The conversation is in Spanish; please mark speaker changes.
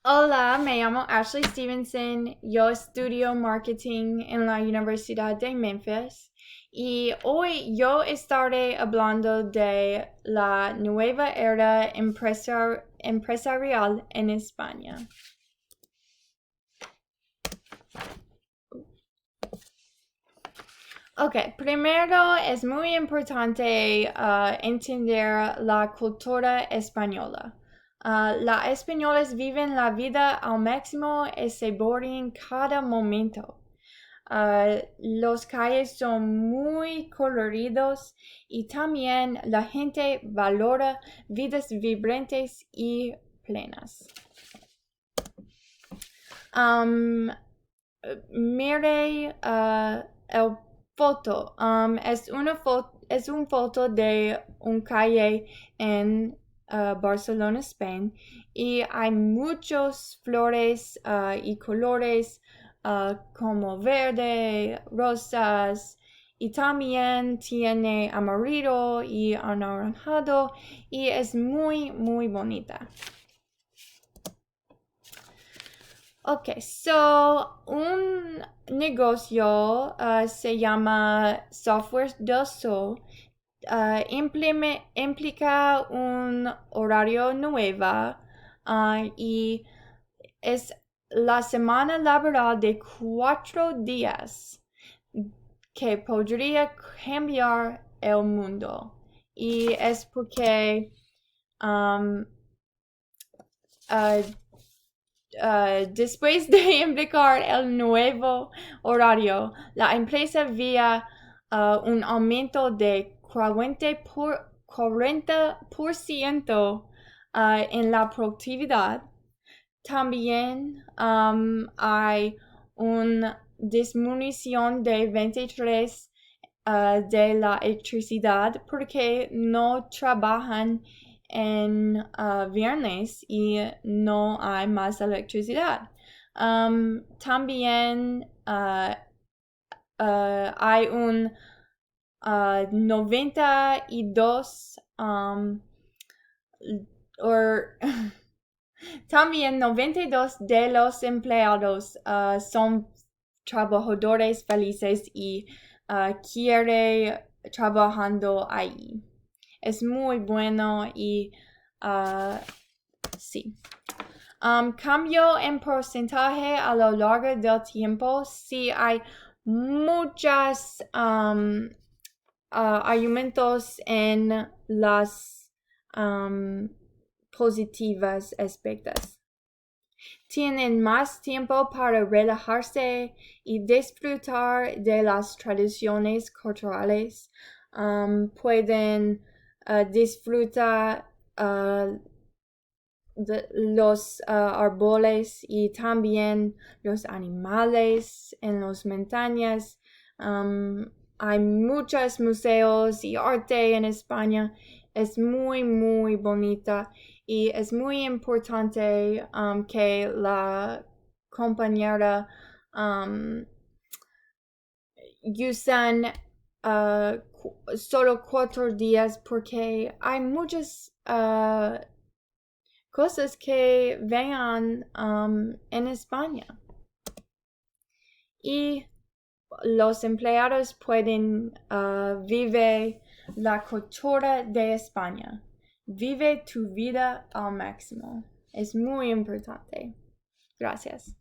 Speaker 1: Hola, me llamo Ashley Stevenson. Yo estudio marketing en la Universidad de Memphis y hoy yo estaré hablando de la nueva era empresarial en España. Ok, primero es muy importante entender la cultura española. Los españoles viven la vida al máximo y saborean cada momento. Los calles son muy coloridos y también la gente valora vidas vibrantes y plenas. Um, Mire el foto. Es una foto de un calle en Barcelona, España, y hay muchas flores y colores como verde, rosas, y también tiene amarillo y anaranjado y es muy, muy bonita. Ok, so un negocio se llama Software del Sol. Implica un horario nuevo y es la semana laboral de 4 días que podría cambiar el mundo. Y es porque um, uh, después de implicar el nuevo horario, la empresa veía un aumento de 40% en la productividad. También hay una disminución de 23 de la electricidad porque no trabajan en viernes y no hay más electricidad. También hay un 92 también 92 de los empleados son trabajadores felices y quiere trabajando ahí. Es muy bueno y sí. Cambio en porcentaje a lo largo del tiempo. Sí, hay muchos argumentos en las positivas aspectos. Tienen más tiempo para relajarse y disfrutar de las tradiciones culturales. Pueden disfrutar de los árboles y también los animales en las montañas. Hay muchos museos y arte en España. Es muy, muy bonita y es muy importante que la compañera usan solo 4 días porque hay muchas cosas que vean en España. Y los empleados pueden vivir la cultura de España. Vive tu vida al máximo. Es muy importante. Gracias.